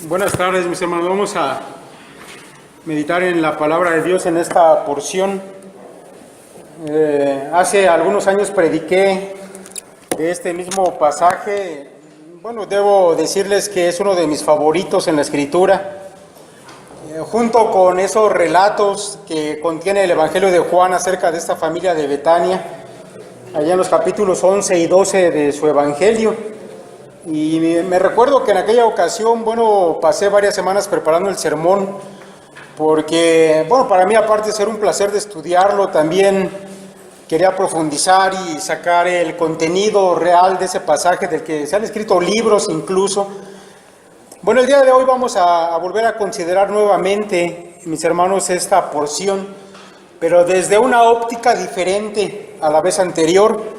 Buenas tardes, mis hermanos. Vamos a meditar en la palabra de Dios en esta porción. Hace algunos años prediqué de este mismo pasaje. Bueno, debo decirles que es uno de mis favoritos en la Escritura. Junto con esos relatos que contiene el Evangelio de Juan acerca de esta familia de Betania, allá en los capítulos 11 y 12 de su Evangelio. Y me recuerdo que en aquella ocasión, pasé varias semanas preparando el sermón, porque, para mí, aparte de ser un placer de estudiarlo, también quería profundizar y sacar el contenido real de ese pasaje, del que se han escrito libros incluso. El día de hoy vamos a volver a considerar nuevamente, mis hermanos, esta porción, pero desde una óptica diferente a la vez anterior.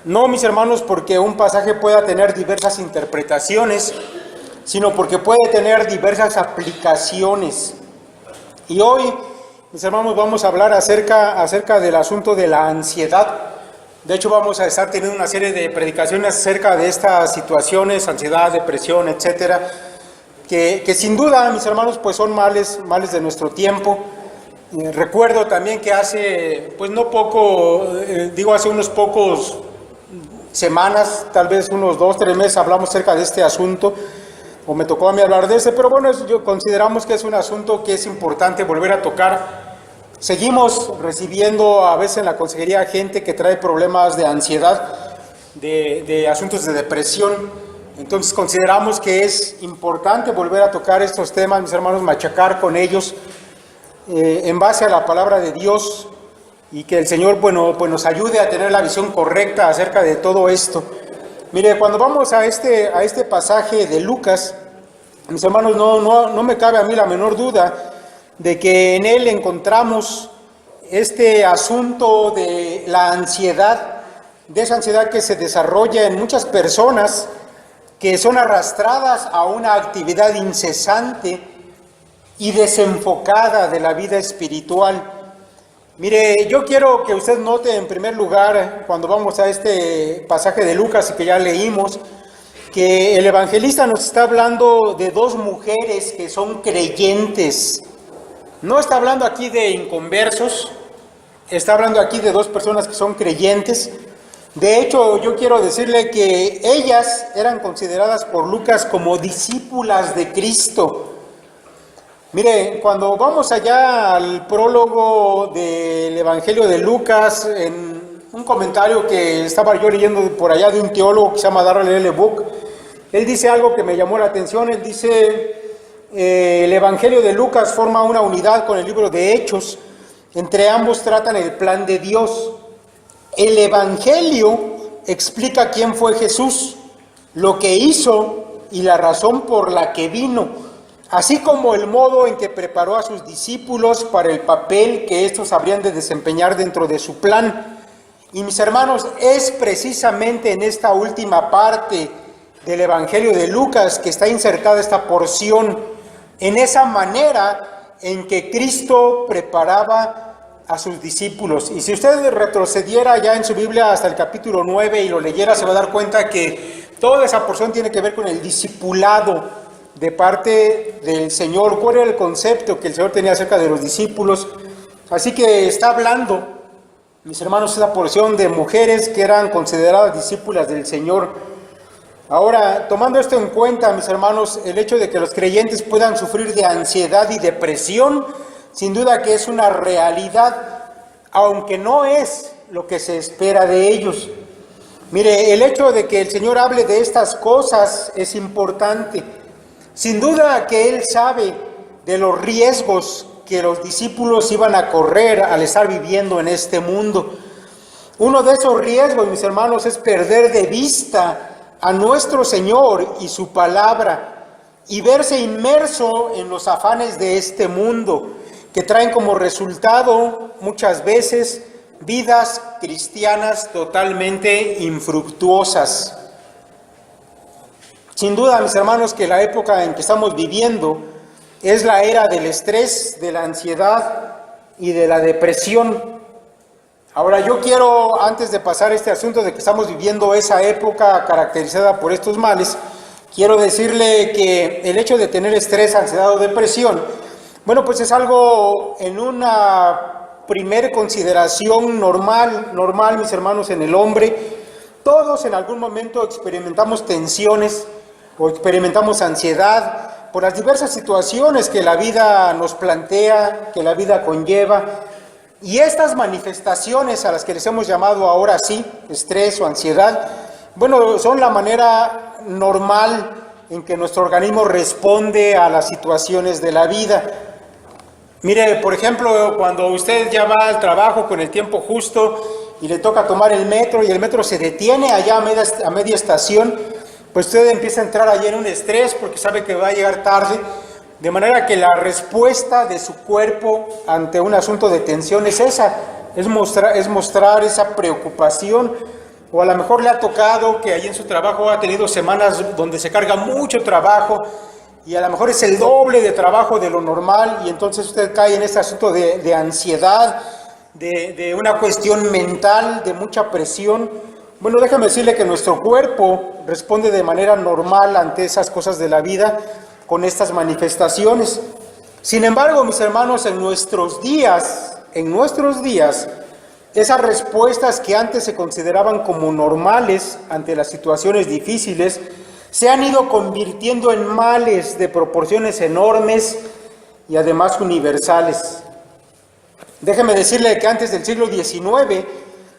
No, mis hermanos, porque un pasaje pueda tener diversas interpretaciones, sino porque puede tener diversas aplicaciones. Y hoy, mis hermanos, vamos a hablar acerca del asunto de la ansiedad. De hecho, vamos a estar teniendo una serie de predicaciones acerca de estas situaciones, ansiedad, depresión, etcétera, que sin duda, mis hermanos, pues son males de nuestro tiempo. Recuerdo también que hace unos pocos semanas, tal vez unos 2-3 meses, hablamos acerca de este asunto, o me tocó a mí hablar de ese, pero consideramos que es un asunto que es importante volver a tocar. Seguimos recibiendo a veces en la consejería gente que trae problemas de ansiedad, de asuntos de depresión. Entonces consideramos que es importante volver a tocar estos temas, mis hermanos, machacar con ellos en base a la palabra de Dios, y que el Señor nos ayude a tener la visión correcta acerca de todo esto. Mire, cuando vamos a este pasaje de Lucas, mis hermanos, no me cabe a mí la menor duda de que en él encontramos este asunto de la ansiedad, de esa ansiedad que se desarrolla en muchas personas que son arrastradas a una actividad incesante y desenfocada de la vida espiritual. Mire, yo quiero que usted note en primer lugar, cuando vamos a este pasaje de Lucas y que ya leímos, que el evangelista nos está hablando de dos mujeres que son creyentes. No está hablando aquí de inconversos, está hablando aquí de dos personas que son creyentes. De hecho, yo quiero decirle que ellas eran consideradas por Lucas como discípulas de Cristo. Mire, cuando vamos allá al prólogo del Evangelio de Lucas, en un comentario que estaba yo leyendo por allá de un teólogo que se llama Darrell L. Book, él dice algo que me llamó la atención. Él dice, el Evangelio de Lucas forma una unidad con el libro de Hechos. Entre ambos tratan el plan de Dios. El Evangelio explica quién fue Jesús, lo que hizo y la razón por la que vino, así como el modo en que preparó a sus discípulos para el papel que estos habrían de desempeñar dentro de su plan. Y mis hermanos, es precisamente en esta última parte del Evangelio de Lucas que está insertada esta porción, en esa manera en que Cristo preparaba a sus discípulos. Y si usted retrocediera ya en su Biblia hasta el capítulo 9 y lo leyera, se va a dar cuenta que toda esa porción tiene que ver con el discipulado de parte del Señor. ¿Cuál era el concepto que el Señor tenía acerca de los discípulos? Así que está hablando, mis hermanos, esa porción de mujeres que eran consideradas discípulas del Señor. Ahora, tomando esto en cuenta, mis hermanos, el hecho de que los creyentes puedan sufrir de ansiedad y depresión, sin duda que es una realidad, aunque no es lo que se espera de ellos. Mire, el hecho de que el Señor hable de estas cosas es importante. Sin duda que Él sabe de los riesgos que los discípulos iban a correr al estar viviendo en este mundo. Uno de esos riesgos, mis hermanos, es perder de vista a nuestro Señor y su palabra y verse inmerso en los afanes de este mundo, que traen como resultado muchas veces vidas cristianas totalmente infructuosas. Sin duda, mis hermanos, que la época en que estamos viviendo es la era del estrés, de la ansiedad y de la depresión. Ahora, yo quiero, antes de pasar este asunto de que estamos viviendo esa época caracterizada por estos males, quiero decirle que el hecho de tener estrés, ansiedad o depresión, bueno, pues es algo en una primer consideración normal, mis hermanos, en el hombre. Todos en algún momento experimentamos tensiones o experimentamos ansiedad por las diversas situaciones que la vida nos plantea, que la vida conlleva. Y estas manifestaciones a las que les hemos llamado ahora sí, estrés o ansiedad, bueno, son la manera normal en que nuestro organismo responde a las situaciones de la vida. Mire, por ejemplo, cuando usted ya va al trabajo con el tiempo justo y le toca tomar el metro y el metro se detiene allá a media estación, pues usted empieza a entrar allí en un estrés porque sabe que va a llegar tarde, de manera que la respuesta de su cuerpo ante un asunto de tensión es esa, es mostrar esa preocupación. O a lo mejor le ha tocado que allí en su trabajo ha tenido semanas donde se carga mucho trabajo y a lo mejor es el doble de trabajo de lo normal y entonces usted cae en este asunto de ansiedad, de una cuestión mental, de mucha presión. Bueno, déjame decirle que nuestro cuerpo responde de manera normal ante esas cosas de la vida con estas manifestaciones. Sin embargo, mis hermanos, en nuestros días, esas respuestas que antes se consideraban como normales ante las situaciones difíciles se han ido convirtiendo en males de proporciones enormes y además universales. Déjeme decirle que antes del siglo XIX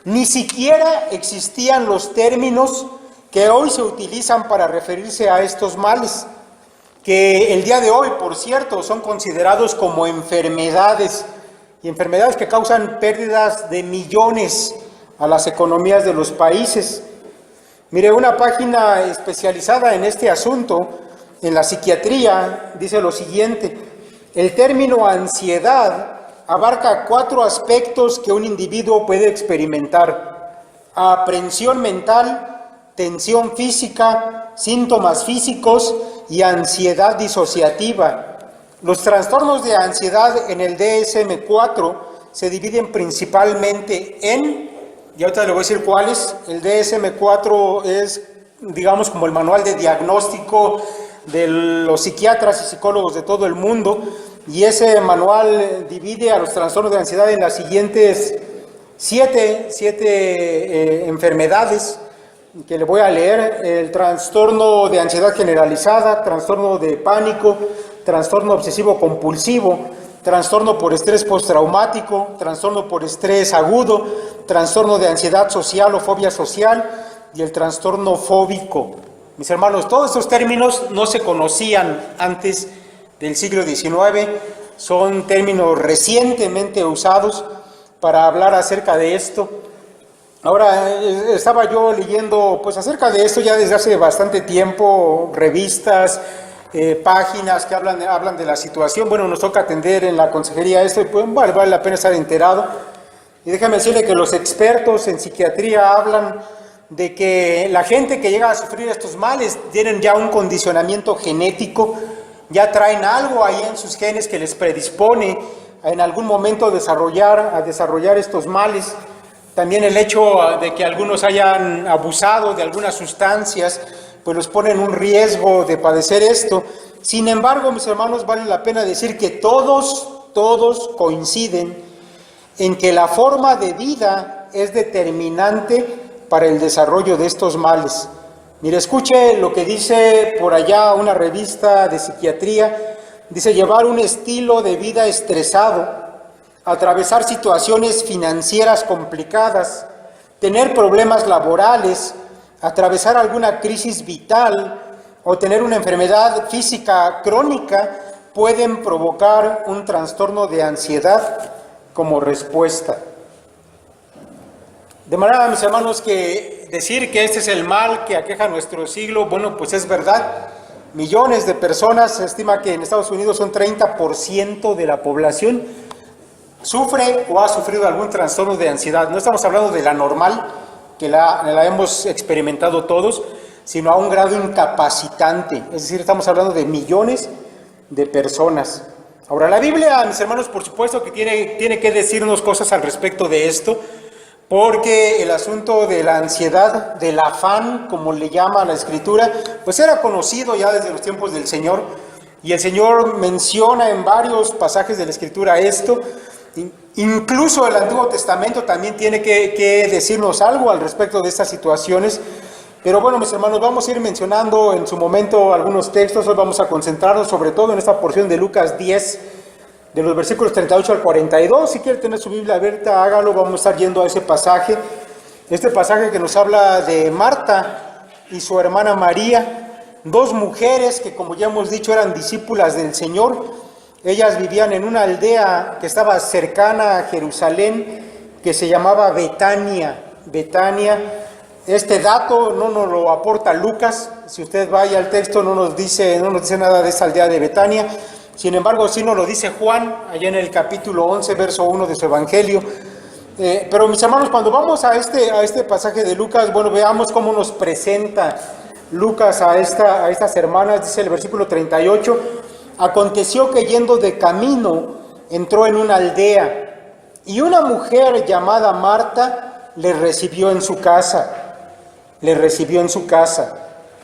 ni siquiera existían los términos que hoy se utilizan para referirse a estos males, que el día de hoy, por cierto, son considerados como enfermedades, y enfermedades que causan pérdidas de millones a las economías de los países. Mire, una página especializada en este asunto, en la psiquiatría, dice lo siguiente: el término ansiedad abarca 4 aspectos que un individuo puede experimentar: aprensión mental, tensión física, síntomas físicos y ansiedad disociativa. Los trastornos de ansiedad en el DSM-4 se dividen principalmente en, y ahorita le voy a decir cuáles. El DSM-4 es, digamos, como el manual de diagnóstico de los psiquiatras y psicólogos de todo el mundo, y ese manual divide a los trastornos de ansiedad en las siguientes siete enfermedades que le voy a leer: el trastorno de ansiedad generalizada, trastorno de pánico, trastorno obsesivo compulsivo, trastorno por estrés postraumático, trastorno por estrés agudo, trastorno de ansiedad social o fobia social y el trastorno fóbico. Mis hermanos, todos estos términos no se conocían antes del siglo XIX, son términos recientemente usados para hablar acerca de esto. Ahora, estaba yo leyendo pues acerca de esto ya desde hace bastante tiempo, revistas, páginas que hablan de la situación. Bueno, nos toca atender en la consejería esto y pues, vale la pena estar enterado. Y déjame decirle que los expertos en psiquiatría hablan de que la gente que llega a sufrir estos males tienen ya un condicionamiento genético, ya traen algo ahí en sus genes que les predispone en algún momento a desarrollar estos males. También el hecho de que algunos hayan abusado de algunas sustancias, pues los pone en un riesgo de padecer esto. Sin embargo, mis hermanos, vale la pena decir que todos coinciden en que la forma de vida es determinante para el desarrollo de estos males. Mire, escuche lo que dice por allá una revista de psiquiatría. Dice: llevar un estilo de vida estresado, atravesar situaciones financieras complicadas, tener problemas laborales, atravesar alguna crisis vital o tener una enfermedad física crónica pueden provocar un trastorno de ansiedad como respuesta. De manera, mis hermanos, que decir que este es el mal que aqueja nuestro siglo, bueno, pues es verdad. Millones de personas, se estima que en Estados Unidos son 30% de la población, sufre o ha sufrido algún trastorno de ansiedad. No estamos hablando de la normal, que la hemos experimentado todos, sino a un grado incapacitante. Es decir, estamos hablando de millones de personas. Ahora, la Biblia, mis hermanos, por supuesto que tiene que decirnos cosas al respecto de esto, porque el asunto de la ansiedad, del afán, como le llama la Escritura, pues era conocido ya desde los tiempos del Señor, y el Señor menciona en varios pasajes de la Escritura esto. Incluso el Antiguo Testamento también tiene que decirnos algo al respecto de estas situaciones. Pero bueno, mis hermanos, vamos a ir mencionando en su momento algunos textos. Hoy vamos a concentrarnos sobre todo en esta porción de Lucas 10, de los versículos 38 al 42. Si quiere tener su Biblia abierta, hágalo. Vamos a estar yendo a ese pasaje. Este pasaje que nos habla de Marta y su hermana María, dos mujeres que, como ya hemos dicho, eran discípulas del Señor. Ellas vivían en una aldea que estaba cercana a Jerusalén, que se llamaba Betania. Este dato no nos lo aporta Lucas. Si usted vaya al texto, no nos dice nada de esa aldea de Betania. Sin embargo, sí nos lo dice Juan, allá en el capítulo 11, verso 1 de su Evangelio. Pero mis hermanos, cuando vamos a este pasaje de Lucas, bueno, veamos cómo nos presenta Lucas a estas hermanas. Dice el versículo 38, aconteció que yendo de camino, entró en una aldea, y una mujer llamada Marta le recibió en su casa.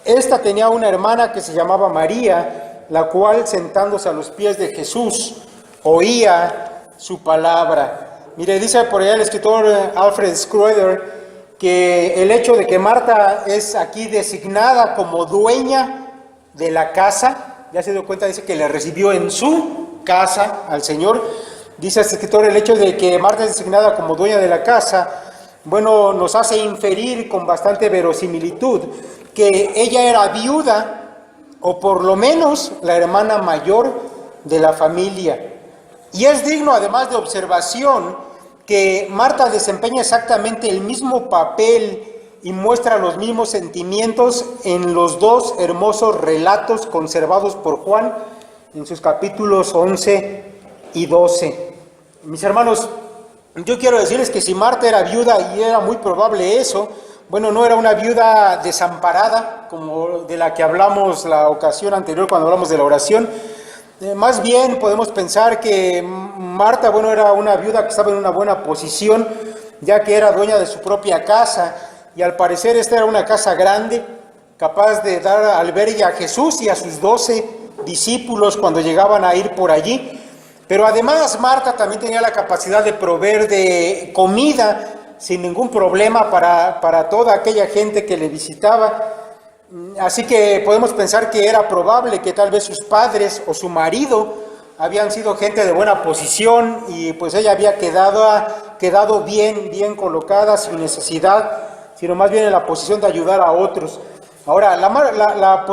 Esta tenía una hermana que se llamaba María, la cual, sentándose a los pies de Jesús, oía su palabra. Mire, dice por allá el escritor Alfred Schroeder que el hecho de que Marta es aquí designada como dueña de la casa, ya se dio cuenta, dice que le recibió en su casa al Señor. Dice este escritor, el hecho de que Marta es designada como dueña de la casa, bueno, nos hace inferir con bastante verosimilitud que ella era viuda, o por lo menos la hermana mayor de la familia. Y es digno además de observación que Marta desempeña exactamente el mismo papel y muestra los mismos sentimientos en los dos hermosos relatos conservados por Juan en sus capítulos 11 y 12. Mis hermanos, yo quiero decirles que si Marta era viuda, y era muy probable eso, bueno, no era una viuda desamparada, como de la que hablamos la ocasión anterior cuando hablamos de la oración. Más bien podemos pensar que Marta, bueno, era una viuda que estaba en una buena posición, ya que era dueña de su propia casa, y al parecer esta era una casa grande, capaz de dar albergue a Jesús y a sus 12 discípulos cuando llegaban a ir por allí. Pero además Marta también tenía la capacidad de proveer de comida sin ningún problema para toda aquella gente que le visitaba. Así que podemos pensar que era probable que tal vez sus padres o su marido habían sido gente de buena posición y pues ella había quedado bien colocada, sin necesidad, sino más bien en la posición de ayudar a otros. Ahora, la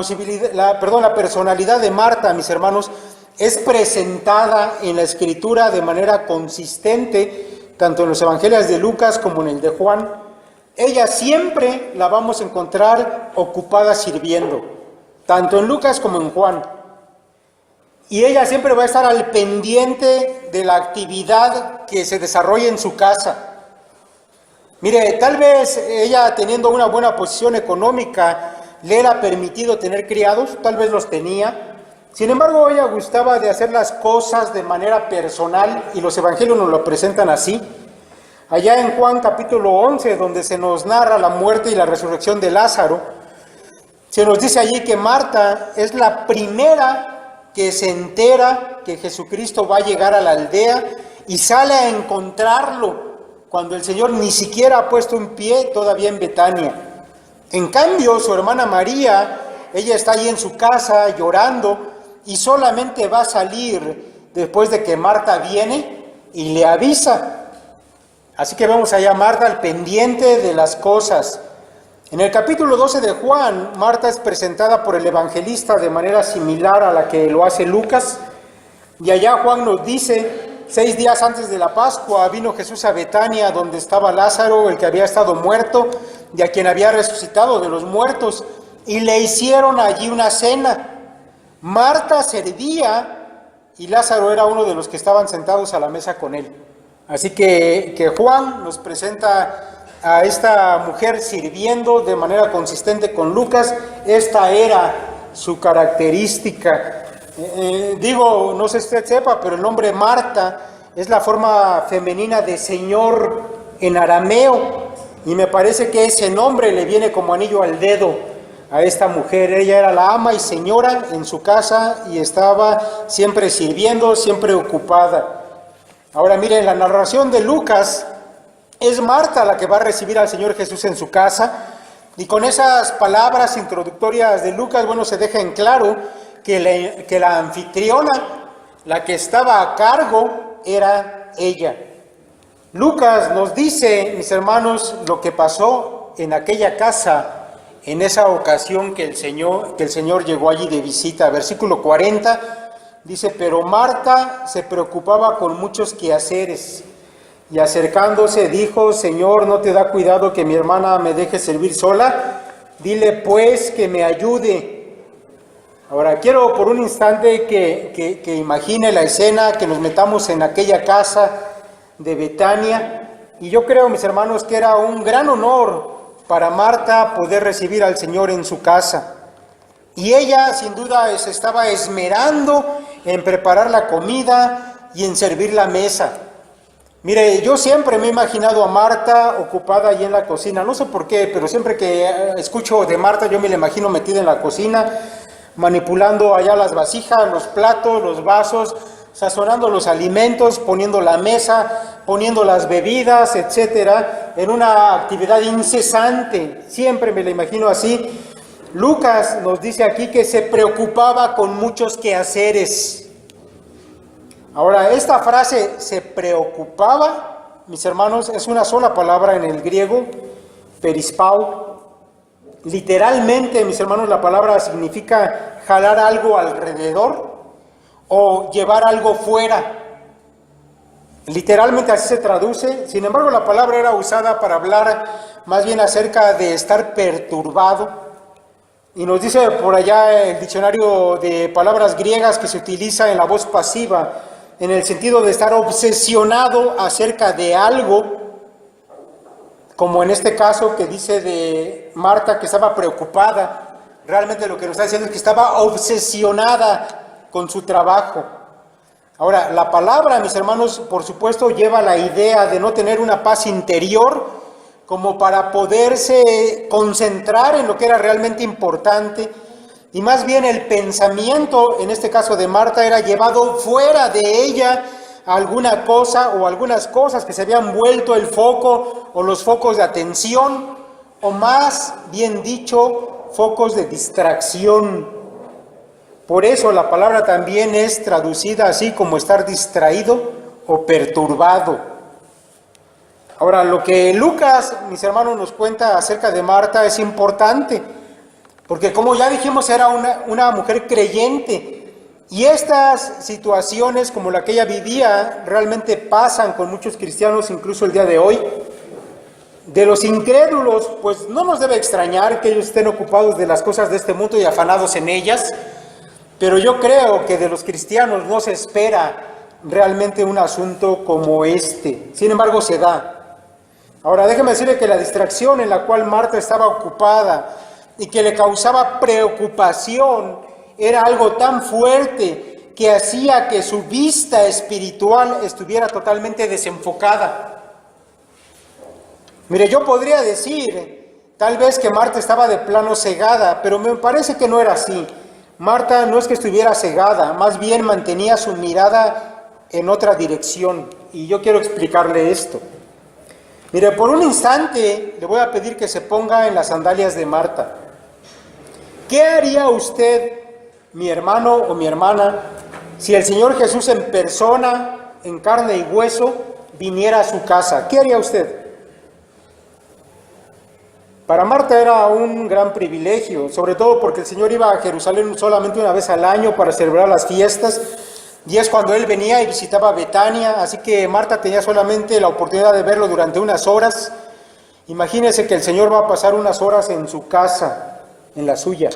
personalidad de Marta, mis hermanos, es presentada en la Escritura de manera consistente, tanto en los evangelios de Lucas como en el de Juan. Ella siempre la vamos a encontrar ocupada sirviendo, tanto en Lucas como en Juan. Y ella siempre va a estar al pendiente de la actividad que se desarrolla en su casa. Mire, tal vez ella, teniendo una buena posición económica, le era permitido tener criados, tal vez los tenía. Sin embargo, ella gustaba de hacer las cosas de manera personal, y los evangelios nos lo presentan así. Allá en Juan capítulo 11, donde se nos narra la muerte y la resurrección de Lázaro, se nos dice allí que Marta es la primera que se entera que Jesucristo va a llegar a la aldea y sale a encontrarlo cuando el Señor ni siquiera ha puesto un pie todavía en Betania. En cambio, su hermana María, ella está allí en su casa llorando y solamente va a salir después de que Marta viene y le avisa. Así que vemos allá a Marta al pendiente de las cosas. En el capítulo 12 de Juan, Marta es presentada por el evangelista de manera similar a la que lo hace Lucas. Y allá Juan nos dice, 6 días antes de la Pascua, vino Jesús a Betania, donde estaba Lázaro, el que había estado muerto, y a quien había resucitado de los muertos, y le hicieron allí una cena. Marta servía, y Lázaro era uno de los que estaban sentados a la mesa con él. Así que Juan nos presenta a esta mujer sirviendo de manera consistente con Lucas. Esta era su característica. No sé si usted sepa, pero el nombre Marta es la forma femenina de Señor en arameo, y me parece que ese nombre le viene como anillo al dedo a esta mujer. Ella era la ama y señora en su casa y estaba siempre sirviendo, siempre ocupada. Ahora miren, la narración de Lucas es Marta la que va a recibir al Señor Jesús en su casa, y con esas palabras introductorias de Lucas, bueno, se deja en claro que la anfitriona, la que estaba a cargo, era ella. Lucas nos dice, mis hermanos, lo que pasó en aquella casa en esa ocasión que el Señor llegó allí de visita. Versículo 40 dice: pero Marta se preocupaba con muchos quehaceres, y acercándose dijo: Señor, ¿no te da cuidado que mi hermana me deje servir sola? Dile pues que me ayude. Ahora quiero por un instante que imagine la escena, que nos metamos en aquella casa de Betania, y yo creo, mis hermanos, que era un gran honor para Marta poder recibir al Señor en su casa. Y ella sin duda se estaba esmerando en preparar la comida y en servir la mesa. Mire, yo siempre me he imaginado a Marta ocupada allí en la cocina, no sé por qué, pero siempre que escucho de Marta yo me la imagino metida en la cocina, manipulando allá las vasijas, los platos, los vasos, sazonando los alimentos, poniendo la mesa, poniendo las bebidas, etcétera, en una actividad incesante. Siempre me la imagino así. Lucas nos dice aquí que se preocupaba con muchos quehaceres. Ahora, esta frase, se preocupaba, mis hermanos, es una sola palabra en el griego, perispau. Literalmente, mis hermanos, la palabra significa jalar algo alrededor o llevar algo fuera. Literalmente así se traduce. Sin embargo, la palabra era usada para hablar más bien acerca de estar perturbado. Y nos dice por allá el diccionario de palabras griegas que se utiliza en la voz pasiva, en el sentido de estar obsesionado acerca de algo, como en este caso que dice de Marta que estaba preocupada. Realmente lo que nos está diciendo es que estaba obsesionada con su trabajo. Ahora, la palabra, mis hermanos, por supuesto, lleva la idea de no tener una paz interior como para poderse concentrar en lo que era realmente importante, y más bien el pensamiento, en este caso de Marta, era llevado fuera de ella a alguna cosa o algunas cosas que se habían vuelto el foco o los focos de atención, o más bien dicho, focos de distracción. Por eso la palabra también es traducida así como estar distraído o perturbado. Ahora, lo que Lucas, mis hermanos, nos cuenta acerca de Marta es importante, porque como ya dijimos, era una mujer creyente, y estas situaciones como la que ella vivía realmente pasan con muchos cristianos incluso el día de hoy. De los incrédulos, pues no nos debe extrañar que ellos estén ocupados de las cosas de este mundo y afanados en ellas, pero yo creo que de los cristianos no se espera realmente un asunto como este. Sin embargo, se da. Ahora, déjeme decirle que la distracción en la cual Marta estaba ocupada y que le causaba preocupación era algo tan fuerte que hacía que su vista espiritual estuviera totalmente desenfocada. Mire, yo podría decir, tal vez que Marta estaba de plano cegada, pero me parece que no era así. Marta no es que estuviera cegada, más bien mantenía su mirada en otra dirección, y yo quiero explicarle esto. Mire, por un instante le voy a pedir que se ponga en las sandalias de Marta. ¿Qué haría usted, mi hermano o mi hermana, si el Señor Jesús en persona, en carne y hueso, viniera a su casa? ¿Qué haría usted? Para Marta era un gran privilegio, sobre todo porque el Señor iba a Jerusalén solamente una vez al año para celebrar las fiestas, y es cuando Él venía y visitaba Betania, así que Marta tenía solamente la oportunidad de verlo durante unas horas. Imagínese que el Señor va a pasar unas horas en su casa, en la suya.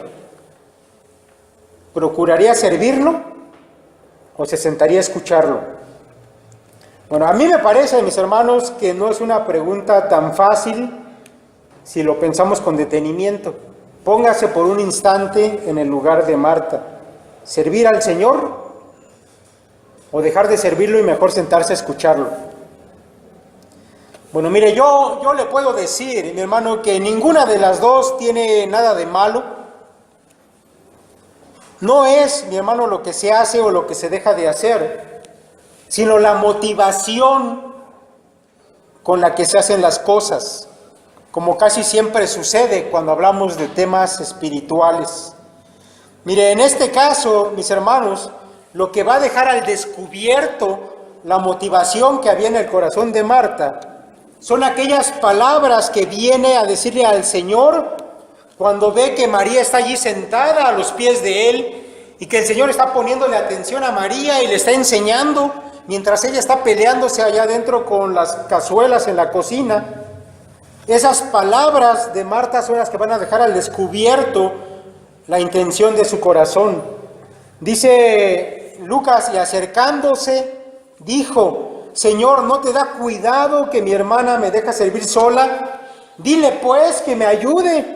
¿Procuraría servirlo o se sentaría a escucharlo? Bueno, a mí me parece, mis hermanos, que no es una pregunta tan fácil si lo pensamos con detenimiento. Póngase por un instante en el lugar de Marta. ¿Servir al Señor o dejar de servirlo y mejor sentarse a escucharlo? Bueno, mire, yo le puedo decir, mi hermano, que ninguna de las dos tiene nada de malo. No es, mi hermano, lo que se hace o lo que se deja de hacer, sino la motivación con la que se hacen las cosas, como casi siempre sucede cuando hablamos de temas espirituales. Mire, en este caso, mis hermanos, lo que va a dejar al descubierto la motivación que había en el corazón de Marta son aquellas palabras que viene a decirle al Señor cuando ve que María está allí sentada a los pies de Él y que el Señor está poniéndole atención a María y le está enseñando mientras ella está peleándose allá adentro con las cazuelas en la cocina. Esas palabras de Marta son las que van a dejar al descubierto la intención de su corazón. Dice Lucas, y acercándose, dijo: Señor, ¿no te da cuidado que mi hermana me deja servir sola? Dile pues que me ayude.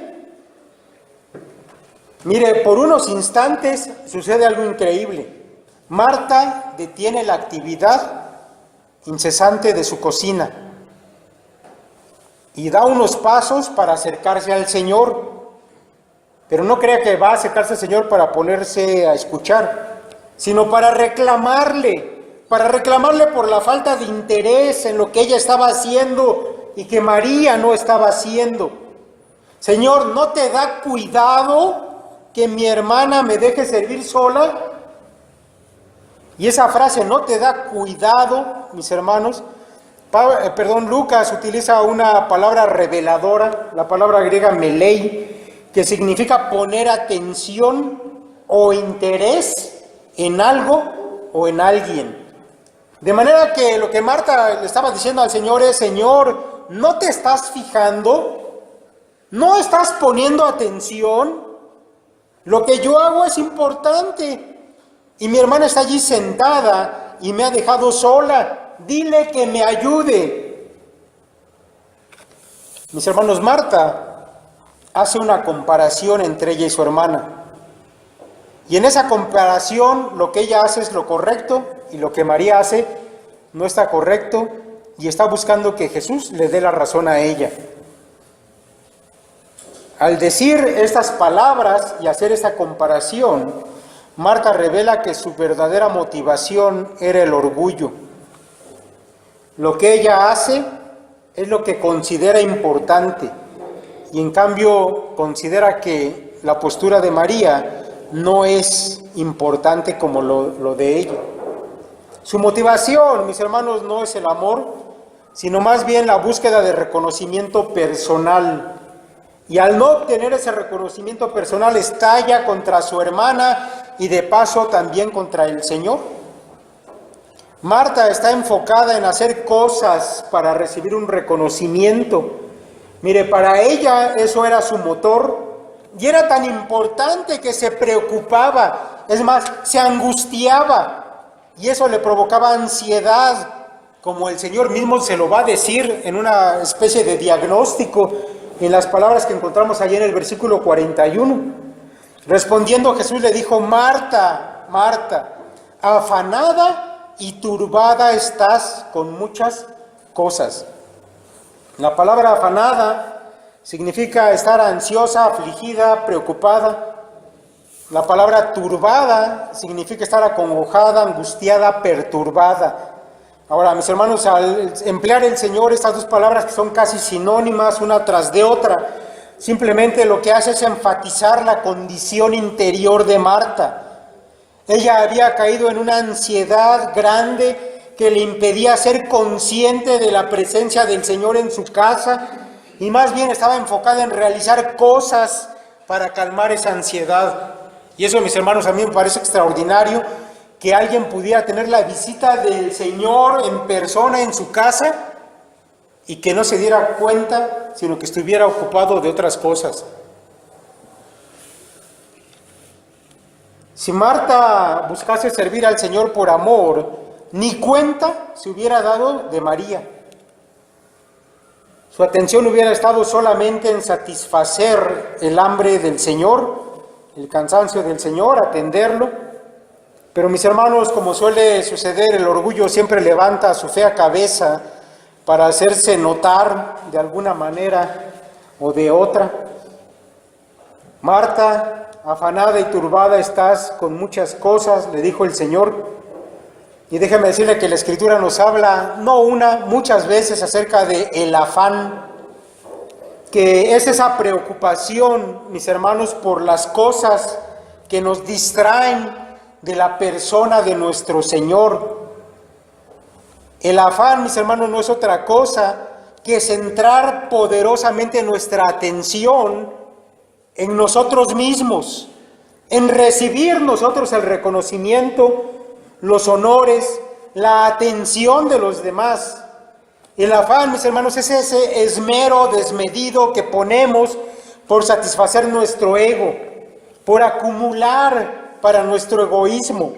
Mire, por unos instantes sucede algo increíble. Marta detiene la actividad incesante de su cocina y da unos pasos para acercarse al Señor. Pero no crea que va a acercarse al Señor para ponerse a escuchar, sino para reclamarle por la falta de interés en lo que ella estaba haciendo y que María no estaba haciendo. Señor, ¿no te da cuidado que mi hermana me deje servir sola? Y esa frase, no te da cuidado, mis hermanos, Lucas utiliza una palabra reveladora, la palabra griega melei, que significa poner atención o interés en algo o en alguien. De manera que lo que Marta le estaba diciendo al Señor es: Señor, ¿no te estás fijando? ¿No estás poniendo atención? Lo que yo hago es importante. Y mi hermana está allí sentada y me ha dejado sola. Dile que me ayude. Mis hermanos, Marta hace una comparación entre ella y su hermana. Y en esa comparación lo que ella hace es lo correcto y lo que María hace no está correcto y está buscando que Jesús le dé la razón a ella. Al decir estas palabras y hacer esta comparación, Marta revela que su verdadera motivación era el orgullo. Lo que ella hace es lo que considera importante y en cambio considera que la postura de María no es importante como lo de ella. Su motivación, mis hermanos, no es el amor, sino más bien la búsqueda de reconocimiento personal. Y al no obtener ese reconocimiento personal, estalla contra su hermana y de paso también contra el Señor. Marta está enfocada en hacer cosas para recibir un reconocimiento. Mire, para ella eso era su motor y era tan importante que se preocupaba, es más, se angustiaba y eso le provocaba ansiedad, como el Señor mismo se lo va a decir en una especie de diagnóstico en las palabras que encontramos allí en el versículo 41. Respondiendo Jesús le dijo: Marta, Marta, afanada y turbada estás con muchas cosas. La palabra afanada significa estar ansiosa, afligida, preocupada. La palabra turbada significa estar acongojada, angustiada, perturbada. Ahora, mis hermanos, al emplear el Señor estas dos palabras que son casi sinónimas una tras de otra, simplemente lo que hace es enfatizar la condición interior de Marta. Ella había caído en una ansiedad grande que le impedía ser consciente de la presencia del Señor en su casa y más bien estaba enfocada en realizar cosas para calmar esa ansiedad. Y eso, mis hermanos, a mí me parece extraordinario, que alguien pudiera tener la visita del Señor en persona en su casa y que no se diera cuenta, sino que estuviera ocupado de otras cosas. Si Marta buscase servir al Señor por amor, ni cuenta se hubiera dado de María. Su atención hubiera estado solamente en satisfacer el hambre del Señor, el cansancio del Señor, atenderlo. Pero mis hermanos, como suele suceder, el orgullo siempre levanta su fea cabeza para hacerse notar de alguna manera o de otra. Marta, afanada y turbada estás con muchas cosas, le dijo el Señor. Y déjame decirle que la Escritura nos habla, no una, muchas veces acerca de el afán, que es esa preocupación, mis hermanos, por las cosas que nos distraen de la persona de nuestro Señor. El afán, mis hermanos, no es otra cosa que centrar poderosamente nuestra atención en nosotros mismos, en recibir nosotros el reconocimiento, los honores, la atención de los demás. El afán, mis hermanos, es ese esmero desmedido que ponemos por satisfacer nuestro ego, por acumular para nuestro egoísmo.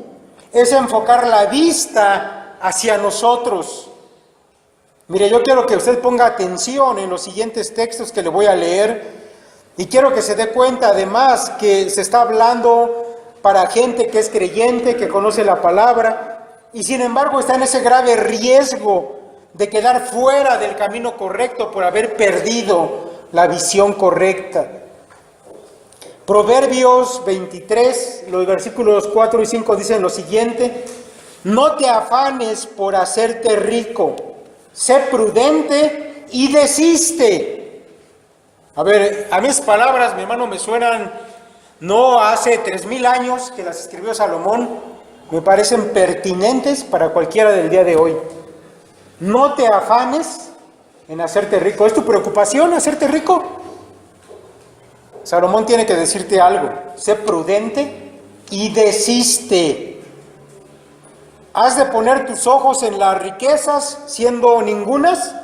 Es enfocar la vista hacia nosotros. Mire, yo quiero que usted ponga atención en los siguientes textos que le voy a leer y quiero que se dé cuenta además que se está hablando para gente que es creyente, que conoce la palabra y sin embargo está en ese grave riesgo de quedar fuera del camino correcto por haber perdido la visión correcta. Proverbios 23, los versículos 4 y 5 dicen lo siguiente: no te afanes por hacerte rico, sé prudente y desiste. A ver, a mis palabras, mi hermano, me suenan no hace 3000 años que las escribió Salomón, me parecen pertinentes para cualquiera del día de hoy. No te afanes en hacerte rico. ¿Es tu preocupación hacerte rico? Salomón tiene que decirte algo: sé prudente y desiste. Has de poner tus ojos en las riquezas, siendo ningunas,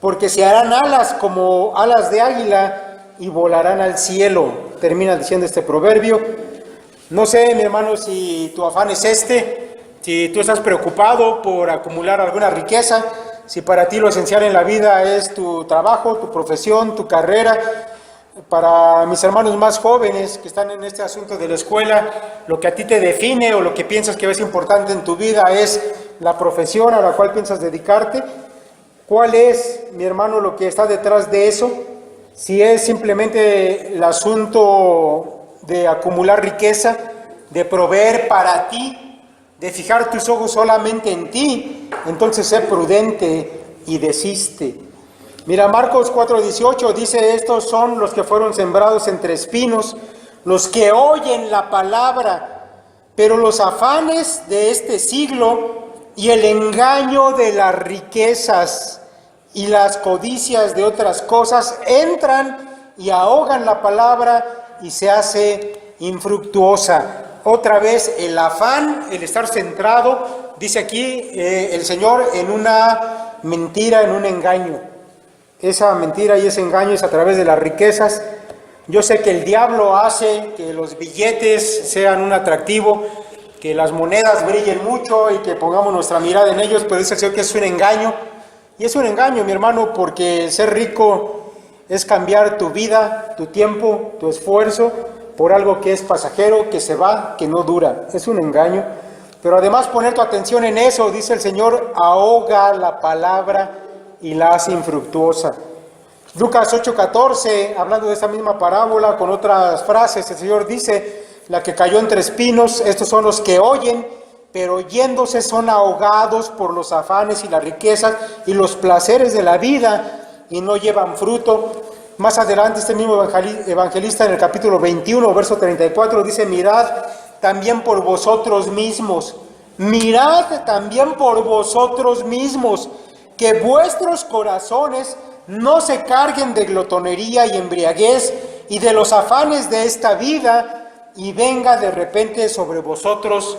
porque se harán alas como alas de águila y volarán al cielo. Termina diciendo este proverbio. No sé, mi hermano, si tu afán es si tú estás preocupado por acumular alguna riqueza, si para ti lo esencial en la vida es tu trabajo, tu profesión, tu carrera. Para mis hermanos más jóvenes que están en este asunto de la escuela, lo que a ti te define o lo que piensas que es importante en tu vida es la profesión a la cual piensas dedicarte. ¿Cuál es, mi hermano, lo que está detrás de eso? Si es simplemente el asunto de acumular riqueza, de proveer para ti, de fijar tus ojos solamente en ti, entonces sé prudente y desiste. Mira, Marcos 4:18 dice: estos son los que fueron sembrados entre espinos, los que oyen la palabra, pero los afanes de este siglo y el engaño de las riquezas y las codicias de otras cosas entran y ahogan la palabra y se hace infructuosa. Otra vez el afán, el estar centrado, dice aquí el Señor, en una mentira, en un engaño. Esa mentira y ese engaño es a través de las riquezas. Yo sé que el diablo hace que los billetes sean un atractivo, que las monedas brillen mucho y que pongamos nuestra mirada en ellos, pero dice el Señor que es un engaño. Y es un engaño, mi hermano, porque ser rico es cambiar tu vida, tu tiempo, tu esfuerzo por algo que es pasajero, que se va, que no dura. Es un engaño. Pero además poner tu atención en eso, dice el Señor, ahoga la palabra y la hace infructuosa. Lucas 8:14, hablando de esta misma parábola con otras frases, el Señor dice: la que cayó entre espinos, estos son los que oyen, pero oyéndose son ahogados por los afanes y las riquezas y los placeres de la vida y no llevan fruto. Más adelante este mismo evangelista en el capítulo 21, verso 34 dice: mirad también por vosotros mismos, mirad también por vosotros mismos, que vuestros corazones no se carguen de glotonería y embriaguez y de los afanes de esta vida, y venga de repente sobre vosotros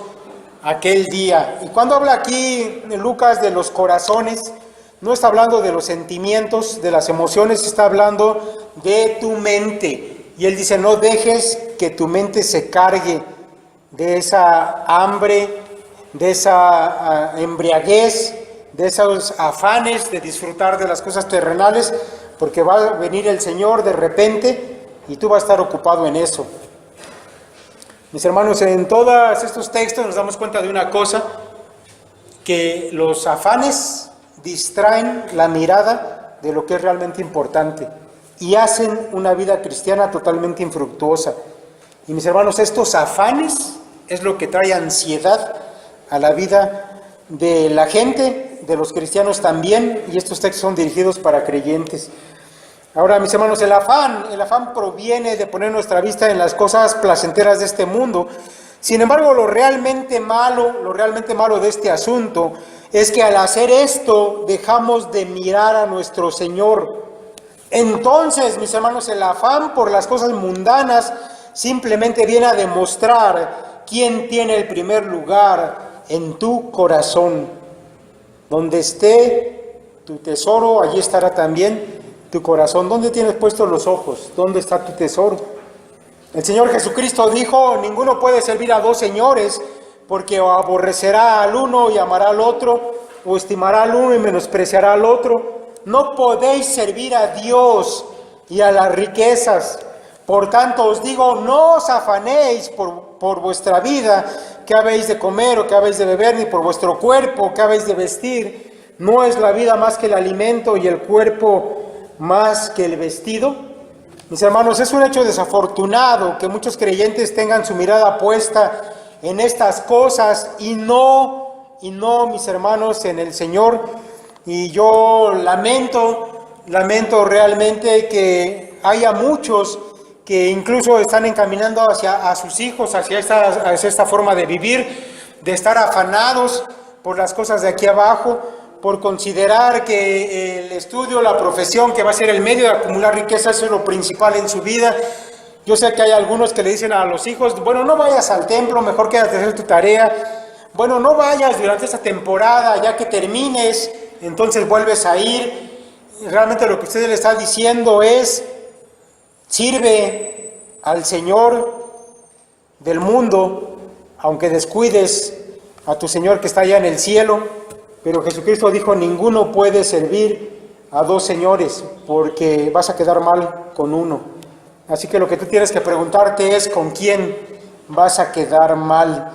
aquel día. Y cuando habla aquí Lucas de los corazones, no está hablando de los sentimientos, de las emociones, está hablando de tu mente. Y él dice: no dejes que tu mente se cargue de esa hambre, de esa embriaguez, de esos afanes de disfrutar de las cosas terrenales, porque va a venir el Señor de repente y tú vas a estar ocupado en eso. Mis hermanos, en todos estos textos nos damos cuenta de una cosa: que los afanes distraen la mirada de lo que es realmente importante y hacen una vida cristiana totalmente infructuosa. Y mis hermanos, estos afanes es lo que trae ansiedad a la vida de la gente, de los cristianos también, y estos textos son dirigidos para creyentes. Ahora, mis hermanos, el afán proviene de poner nuestra vista en las cosas placenteras de este mundo. Sin embargo, lo realmente malo de este asunto es que al hacer esto dejamos de mirar a nuestro Señor. Entonces, mis hermanos, el afán por las cosas mundanas simplemente viene a demostrar quién tiene el primer lugar en tu corazón. Donde esté tu tesoro, allí estará también tu corazón. ¿Dónde tienes puestos los ojos? ¿Dónde está tu tesoro? El Señor Jesucristo dijo: ninguno puede servir a dos señores, porque o aborrecerá al uno y amará al otro, o estimará al uno y menospreciará al otro. No podéis servir a Dios y a las riquezas. Por tanto os digo, no os afanéis por vuestra vida, qué habéis de comer o qué habéis de beber, ni por vuestro cuerpo, qué habéis de vestir. ¿No es la vida más que el alimento y el cuerpo más que el vestido? Mis hermanos, es un hecho desafortunado que muchos creyentes tengan su mirada puesta en estas cosas y no, mis hermanos, en el Señor. Y yo lamento realmente que haya muchos que incluso están encaminando a sus hijos hacia esta forma de vivir, de estar afanados por las cosas de aquí abajo, por considerar que el estudio, la profesión, que va a ser el medio de acumular riqueza, eso es lo principal en su vida. Yo sé que hay algunos que le dicen a los hijos: bueno, no vayas al templo, mejor quédate a hacer tu tarea. Bueno, no vayas durante esta temporada, ya que termines, entonces vuelves a ir. Y realmente lo que usted le está diciendo es: sirve al Señor del mundo, aunque descuides a tu Señor que está allá en el cielo. Pero Jesucristo dijo: ninguno puede servir a dos señores, porque vas a quedar mal con uno. Así que lo que tú tienes que preguntarte es: ¿con quién vas a quedar mal?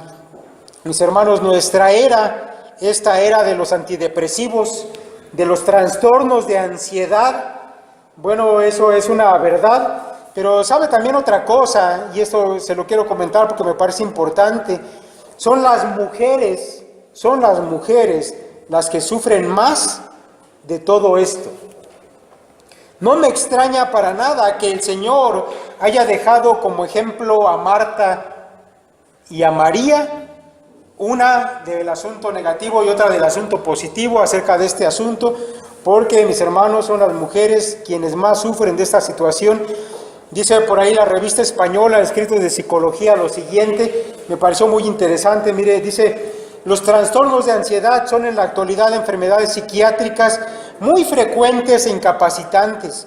Mis hermanos, nuestra era, esta era de los antidepresivos, de los trastornos de ansiedad, bueno, eso es una verdad, pero sabe también otra cosa, y esto se lo quiero comentar porque me parece importante. Son las mujeres las que sufren más de todo esto. No me extraña para nada que el Señor haya dejado como ejemplo a Marta y a María, una del asunto negativo y otra del asunto positivo acerca de este asunto, porque, mis hermanos, son las mujeres quienes más sufren de esta situación. Dice por ahí la revista española, escrito de psicología, lo siguiente, me pareció muy interesante. Mire, dice: los trastornos de ansiedad son en la actualidad enfermedades psiquiátricas muy frecuentes e incapacitantes.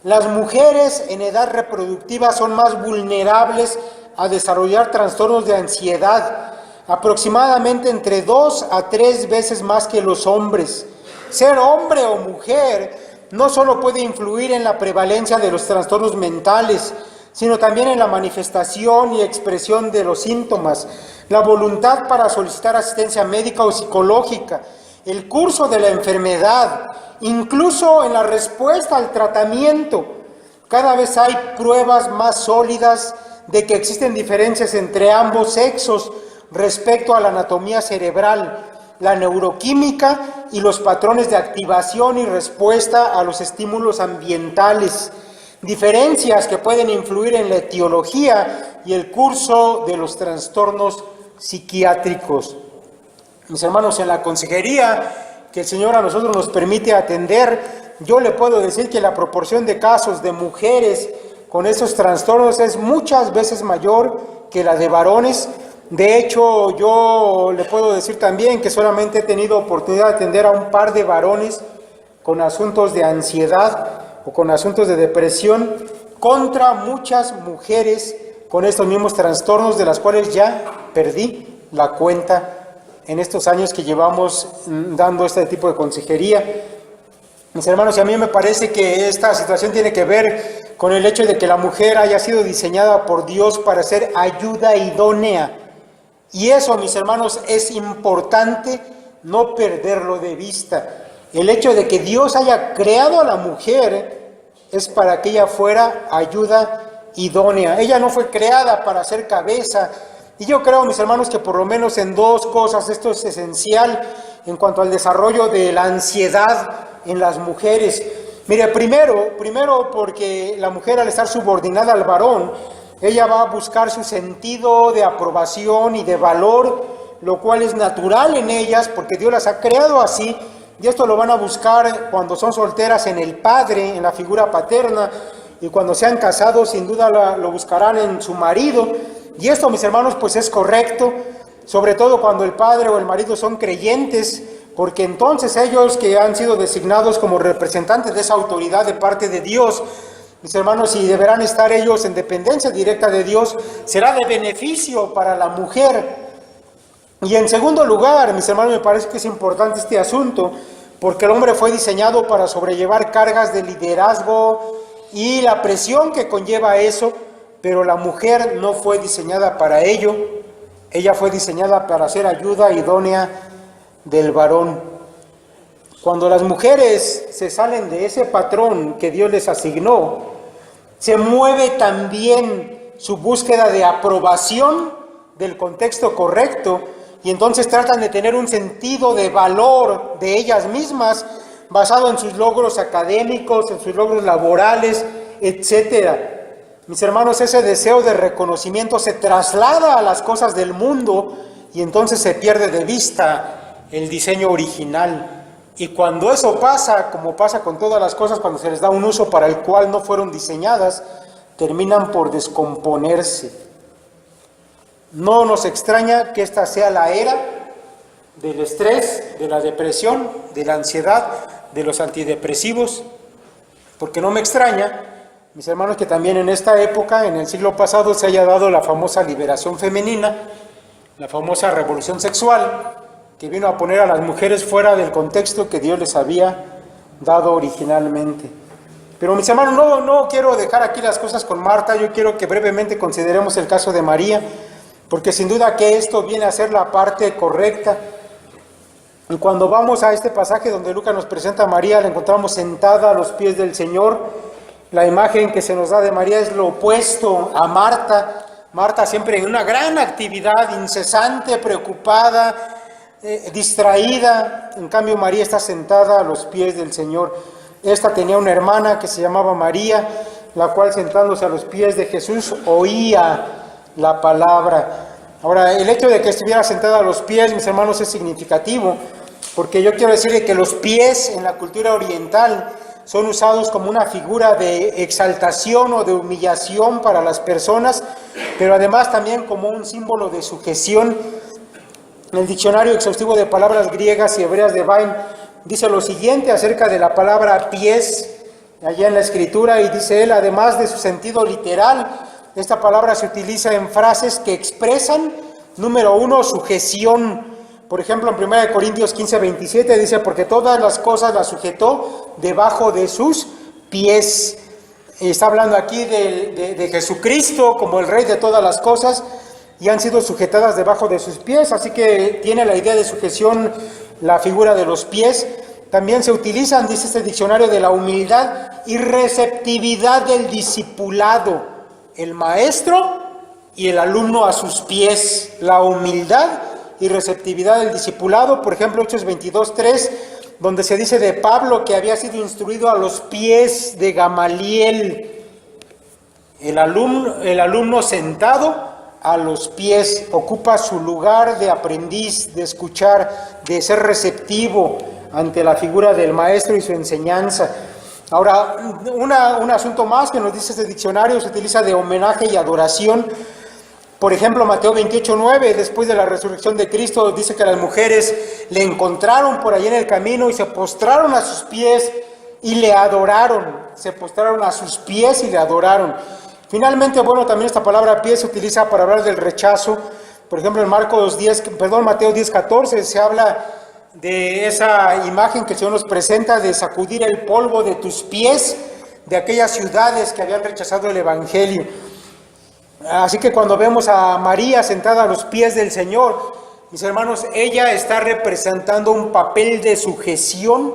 Las mujeres en edad reproductiva son más vulnerables a desarrollar trastornos de ansiedad, aproximadamente entre 2 a 3 veces más que los hombres. Ser hombre o mujer no solo puede influir en la prevalencia de los trastornos mentales, sino también en la manifestación y expresión de los síntomas, la voluntad para solicitar asistencia médica o psicológica, el curso de la enfermedad, incluso en la respuesta al tratamiento. Cada vez hay pruebas más sólidas de que existen diferencias entre ambos sexos respecto a la anatomía cerebral, la neuroquímica y los patrones de activación y respuesta a los estímulos ambientales. Diferencias que pueden influir en la etiología y el curso de los trastornos psiquiátricos. Mis hermanos, en la consejería que el Señor a nosotros nos permite atender, yo le puedo decir que la proporción de casos de mujeres con esos trastornos es muchas veces mayor que la de varones. De hecho, yo le puedo decir también que solamente he tenido oportunidad de atender a un par de varones con asuntos de ansiedad o con asuntos de depresión, contra muchas mujeres con estos mismos trastornos, de las cuales ya perdí la cuenta en estos años que llevamos dando este tipo de consejería. Mis hermanos, y a mí me parece que esta situación tiene que ver con el hecho de que la mujer haya sido diseñada por Dios para ser ayuda idónea. Y eso, mis hermanos, es importante no perderlo de vista. El hecho de que Dios haya creado a la mujer es para que ella fuera ayuda idónea. Ella no fue creada para ser cabeza. Y yo creo, mis hermanos, que por lo menos en dos cosas esto es esencial en cuanto al desarrollo de la ansiedad en las mujeres. Mire, primero porque la mujer, al estar subordinada al varón, ella va a buscar su sentido de aprobación y de valor, lo cual es natural en ellas porque Dios las ha creado así, y esto lo van a buscar cuando son solteras en el padre, en la figura paterna, y cuando sean casados sin duda lo buscarán en su marido. Y esto, mis hermanos, pues es correcto, sobre todo cuando el padre o el marido son creyentes, porque entonces ellos que han sido designados como representantes de esa autoridad de parte de Dios, mis hermanos, y deberán estar ellos en dependencia directa de Dios, será de beneficio para la mujer. Y en segundo lugar, mis hermanos, me parece que es importante este asunto, porque el hombre fue diseñado para sobrellevar cargas de liderazgo y la presión que conlleva eso, pero la mujer no fue diseñada para ello. Ella fue diseñada para ser ayuda idónea del varón. Cuando las mujeres se salen de ese patrón que Dios les asignó, se mueve también su búsqueda de aprobación del contexto correcto, y entonces tratan de tener un sentido de valor de ellas mismas basado en sus logros académicos, en sus logros laborales, etcétera. Mis hermanos, ese deseo de reconocimiento se traslada a las cosas del mundo y entonces se pierde de vista el diseño original. Y cuando eso pasa, como pasa con todas las cosas, cuando se les da un uso para el cual no fueron diseñadas, terminan por descomponerse. No nos extraña que esta sea la era del estrés, de la depresión, de la ansiedad, de los antidepresivos, porque no me extraña, mis hermanos, que también en esta época, en el siglo pasado, se haya dado la famosa liberación femenina, la famosa revolución sexual, que vino a poner a las mujeres fuera del contexto que Dios les había dado originalmente. Pero mis hermanos, no quiero dejar aquí las cosas con Marta, yo quiero que brevemente consideremos el caso de María, porque sin duda que esto viene a ser la parte correcta. Y cuando vamos a este pasaje donde Lucas nos presenta a María, la encontramos sentada a los pies del Señor. La imagen que se nos da de María es lo opuesto a Marta. Marta siempre en una gran actividad, incesante, preocupada, distraída. En cambio, María está sentada a los pies del Señor. Esta tenía una hermana que se llamaba María, la cual, sentándose a los pies de Jesús, oía la palabra. Ahora, el hecho de que estuviera sentada a los pies, mis hermanos, es significativo, porque yo quiero decirle que los pies en la cultura oriental son usados como una figura de exaltación o de humillación para las personas, pero además también como un símbolo de sujeción. En el diccionario exhaustivo de palabras griegas y hebreas de Bain dice lo siguiente acerca de la palabra pies, allá en la escritura, y dice él, además de su sentido literal, esta palabra se utiliza en frases que expresan, número uno, sujeción. Por ejemplo, en 1 Corintios 15:27 dice, porque todas las cosas las sujetó debajo de sus pies. Está hablando aquí de Jesucristo como el Rey de todas las cosas, y han sido sujetadas debajo de sus pies, así que tiene la idea de sujeción la figura de los pies. También se utilizan, dice este diccionario, de la humildad y receptividad del discipulado. El maestro y el alumno a sus pies, la humildad y receptividad del discipulado. Por ejemplo, Hechos 22:3, donde se dice de Pablo que había sido instruido a los pies de Gamaliel. El alumno sentado a los pies ocupa su lugar de aprendiz, de escuchar, de ser receptivo ante la figura del maestro y su enseñanza. Ahora, un asunto más que nos dice este diccionario, se utiliza de homenaje y adoración. Por ejemplo, Mateo 28:9, después de la resurrección de Cristo, dice que las mujeres le encontraron por ahí en el camino y se postraron a sus pies y le adoraron. Se postraron a sus pies y le adoraron. Finalmente, bueno, también esta palabra pies se utiliza para hablar del rechazo. Por ejemplo, en Mateo 10:14 se habla de esa imagen que el Señor nos presenta de sacudir el polvo de tus pies de aquellas ciudades que habían rechazado el Evangelio. Así que cuando vemos a María sentada a los pies del Señor, mis hermanos, ella está representando un papel de sujeción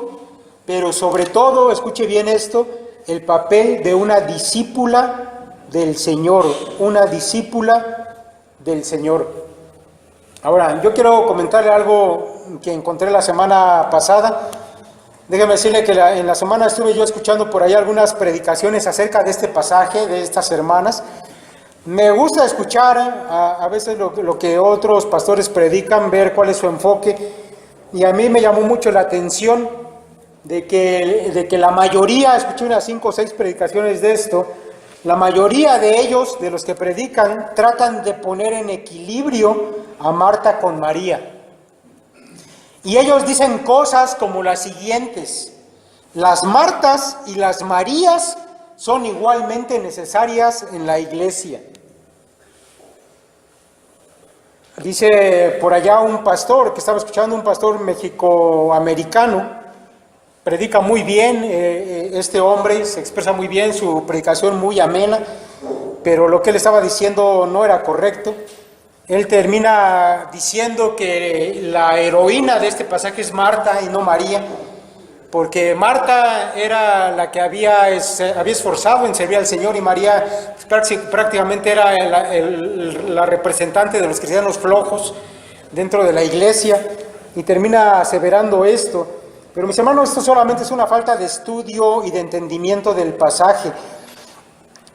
pero sobre todo, escuche bien esto, el papel de una discípula del Señor, una discípula del Señor. Ahora, yo quiero comentarle algo que encontré la semana pasada. Déjeme decirle que en la semana estuve yo escuchando por ahí algunas predicaciones acerca de este pasaje, de estas hermanas. Me gusta escuchar a veces lo que otros pastores predican, ver cuál es su enfoque, y a mí me llamó mucho la atención de que la mayoría, escuché unas 5 o 6 predicaciones de esto, la mayoría de ellos, de los que predican, tratan de poner en equilibrio a Marta con María. Y ellos dicen cosas como las siguientes: las Martas y las Marías son igualmente necesarias en la iglesia. Dice por allá un pastor, que estaba escuchando, un pastor mexicoamericano, predica muy bien, este hombre se expresa muy bien, su predicación muy amena, pero lo que él estaba diciendo no era correcto. Él termina diciendo que la heroína de este pasaje es Marta y no María, porque Marta era la que había esforzado en servir al Señor, y María prácticamente era la representante de los cristianos flojos dentro de la iglesia, y termina aseverando esto. Pero mis hermanos, esto solamente es una falta de estudio y de entendimiento del pasaje.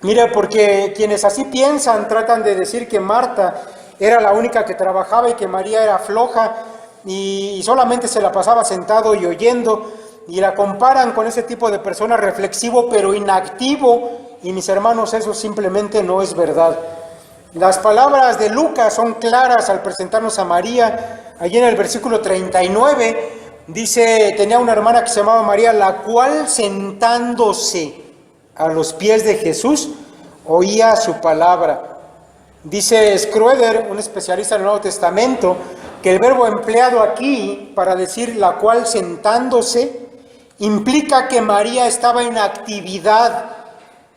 Mire, porque quienes así piensan tratan de decir que Marta era la única que trabajaba y que María era floja y solamente se la pasaba sentado y oyendo, y la comparan con ese tipo de persona reflexivo pero inactivo, y mis hermanos, eso simplemente no es verdad. Las palabras de Lucas son claras al presentarnos a María. Allí en el versículo 39 dice: tenía una hermana que se llamaba María, la cual sentándose a los pies de Jesús oía su palabra. Dice Schroeder, un especialista en el Nuevo Testamento, que el verbo empleado aquí para decir la cual sentándose implica que María estaba en actividad,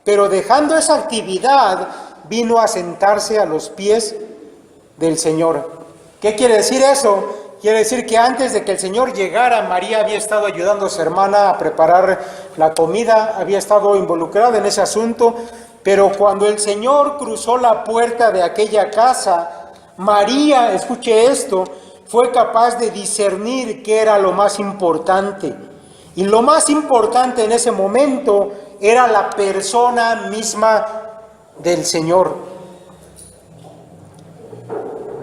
pero dejando esa actividad vino a sentarse a los pies del Señor. ¿Qué quiere decir eso? Quiere decir que antes de que el Señor llegara, María había estado ayudando a su hermana a preparar la comida, había estado involucrada en ese asunto, pero cuando el Señor cruzó la puerta de aquella casa, María, escuche esto, fue capaz de discernir qué era lo más importante. Y lo más importante en ese momento era la persona misma del Señor.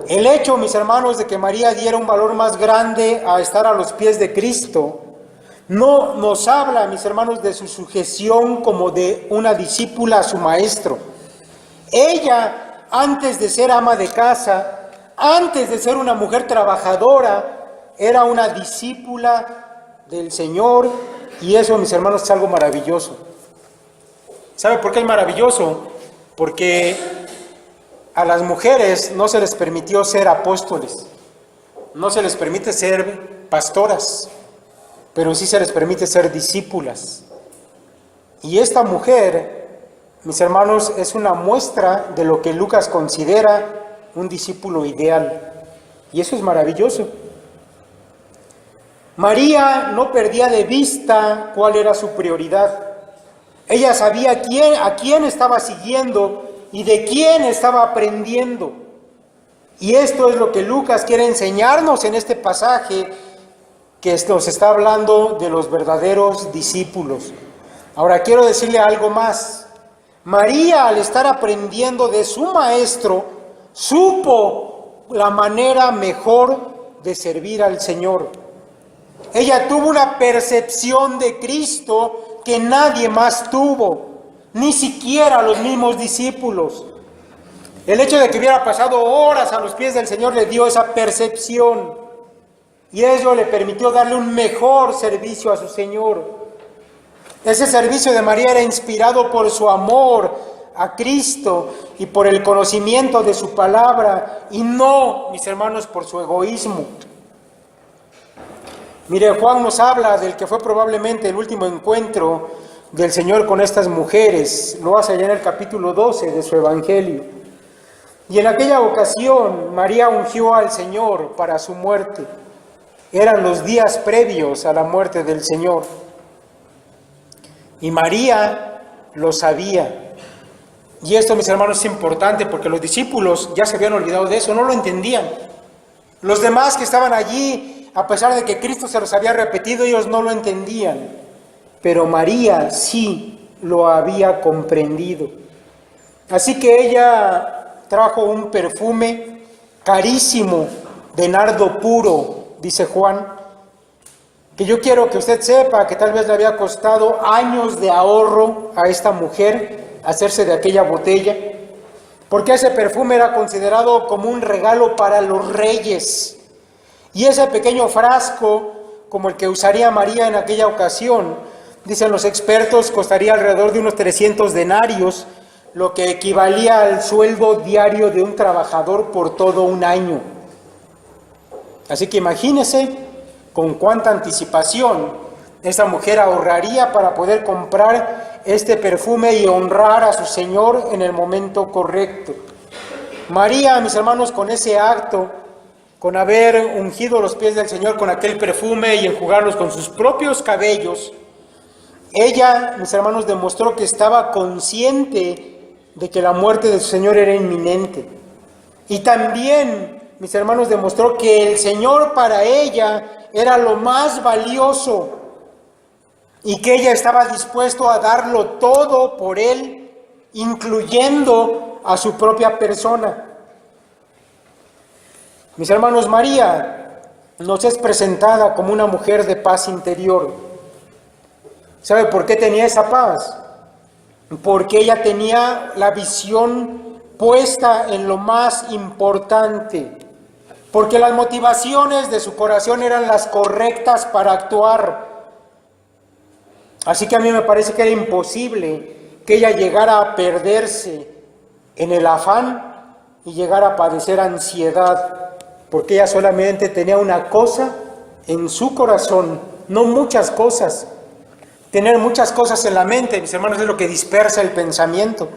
El hecho, mis hermanos, de que María diera un valor más grande a estar a los pies de Cristo, no nos habla, mis hermanos, de su sujeción como de una discípula a su maestro. Ella, antes de ser ama de casa, antes de ser una mujer trabajadora, era una discípula del Señor, y eso, mis hermanos, es algo maravilloso. ¿Sabe por qué es maravilloso? Porque a las mujeres no se les permitió ser apóstoles, no se les permite ser pastoras, pero sí se les permite ser discípulas. Y esta mujer, mis hermanos, es una muestra de lo que Lucas considera un discípulo ideal. Y eso es maravilloso. María no perdía de vista cuál era su prioridad. Ella sabía a quién estaba siguiendo y de quién estaba aprendiendo. Y esto es lo que Lucas quiere enseñarnos en este pasaje, que nos está hablando de los verdaderos discípulos. Ahora quiero decirle algo más. María, al estar aprendiendo de su maestro, supo la manera mejor de servir al Señor. Ella tuvo una percepción de Cristo que nadie más tuvo, ni siquiera los mismos discípulos. El hecho de que hubiera pasado horas a los pies del Señor le dio esa percepción, y ello le permitió darle un mejor servicio a su Señor. Ese servicio de María era inspirado por su amor a Cristo y por el conocimiento de su palabra, y no, mis hermanos, por su egoísmo. Mire, Juan nos habla del que fue probablemente el último encuentro del Señor con estas mujeres. Lo hace allá en el capítulo 12 de su Evangelio. Y en aquella ocasión, María ungió al Señor para su muerte. Eran los días previos a la muerte del Señor. Y María lo sabía. Y esto, mis hermanos, es importante porque los discípulos ya se habían olvidado de eso, no lo entendían. Los demás que estaban allí, a pesar de que Cristo se los había repetido, ellos no lo entendían. Pero María sí lo había comprendido. Así que ella trajo un perfume carísimo de nardo puro, dice Juan, que yo quiero que usted sepa que tal vez le había costado años de ahorro a esta mujer hacerse de aquella botella, porque ese perfume era considerado como un regalo para los reyes. Y ese pequeño frasco, como el que usaría María en aquella ocasión, dicen los expertos, costaría alrededor de unos 300 denarios, lo que equivalía al sueldo diario de un trabajador por todo un año. Así que imagínese con cuánta anticipación esta mujer ahorraría para poder comprar este perfume y honrar a su Señor en el momento correcto. María, mis hermanos, con ese acto, con haber ungido los pies del Señor con aquel perfume y enjugarlos con sus propios cabellos, ella, mis hermanos, demostró que estaba consciente de que la muerte de su Señor era inminente. Y también, mis hermanos, demostró que el Señor para ella era lo más valioso y que ella estaba dispuesto a darlo todo por Él, incluyendo a su propia persona. Mis hermanos, María nos es presentada como una mujer de paz interior. ¿Sabe por qué tenía esa paz? Porque ella tenía la visión puesta en lo más importante, porque las motivaciones de su corazón eran las correctas para actuar. Así que a mí me parece que era imposible que ella llegara a perderse en el afán y llegara a padecer ansiedad, porque ella solamente tenía una cosa en su corazón, no muchas cosas. Tener muchas cosas en la mente, mis hermanos, es lo que dispersa el pensamiento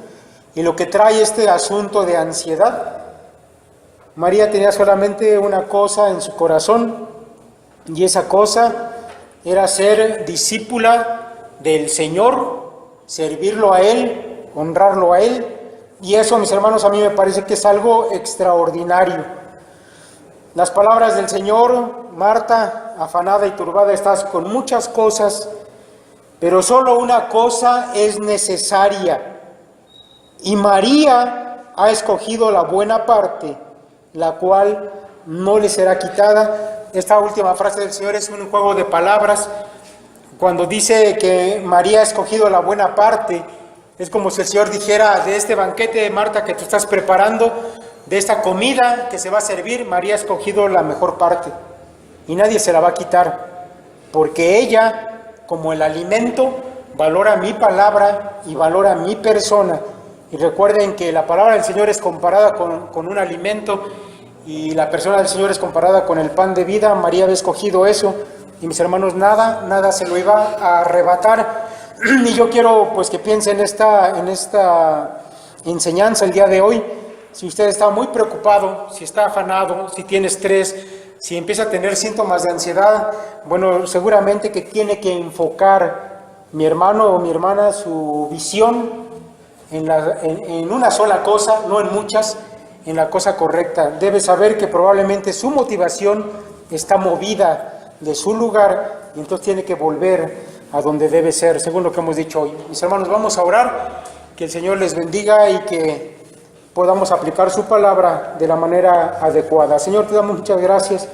y lo que trae este asunto de ansiedad. María tenía solamente una cosa en su corazón, y esa cosa era ser discípula del Señor, servirlo a Él, honrarlo a Él, y eso, mis hermanos, a mí me parece que es algo extraordinario. Las palabras del Señor: Marta, afanada y turbada estás con muchas cosas, pero solo una cosa es necesaria, y María ha escogido la buena parte, la cual no le será quitada. Esta última frase del Señor es un juego de palabras. Cuando dice que María ha escogido la buena parte, es como si el Señor dijera: de este banquete, Marta, que tú estás preparando, de esta comida que se va a servir, María ha escogido la mejor parte, y nadie se la va a quitar, porque ella, como el alimento, valora mi palabra y valora mi persona. Y recuerden que la palabra del Señor es comparada con un alimento, y la persona del Señor es comparada con el pan de vida. María había escogido eso, y mis hermanos, nada se lo iba a arrebatar. Y yo quiero pues que piensen en esta enseñanza el día de hoy. Si usted está muy preocupado, si está afanado, si tiene estrés, si empieza a tener síntomas de ansiedad, bueno, seguramente que tiene que enfocar, mi hermano o mi hermana, su visión en una sola cosa, no en muchas, en la cosa correcta. Debe saber que probablemente su motivación está movida de su lugar, y entonces tiene que volver a donde debe ser, según lo que hemos dicho hoy. Mis hermanos, vamos a orar, que el Señor les bendiga y que podamos aplicar su palabra de la manera adecuada. Señor, te damos muchas gracias,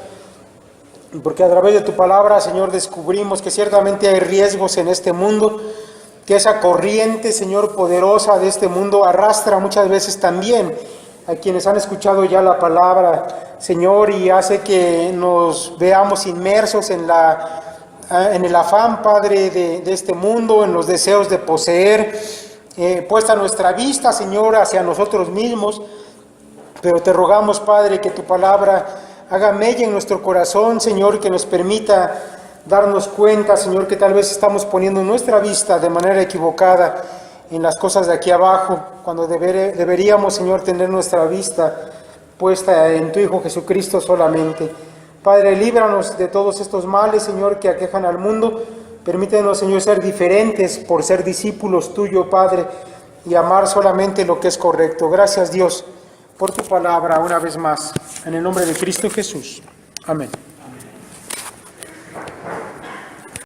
porque a través de tu palabra, Señor, descubrimos que ciertamente hay riesgos en este mundo, que esa corriente, Señor, poderosa de este mundo arrastra muchas veces también a quienes han escuchado ya la palabra, Señor, y hace que nos veamos inmersos en el afán, Padre, de este mundo, en los deseos de poseer, puesta nuestra vista, Señor, hacia nosotros mismos. Pero te rogamos, Padre, que tu palabra haga mella en nuestro corazón, Señor, que nos permita darnos cuenta, Señor, que tal vez estamos poniendo nuestra vista de manera equivocada en las cosas de aquí abajo, cuando deberíamos, Señor, tener nuestra vista puesta en tu Hijo Jesucristo solamente. Padre, líbranos de todos estos males, Señor, que aquejan al mundo. Permítenos, Señor, ser diferentes por ser discípulos tuyos, Padre, y amar solamente lo que es correcto. Gracias, Dios, por tu palabra una vez más. En el nombre de Cristo Jesús. Amén.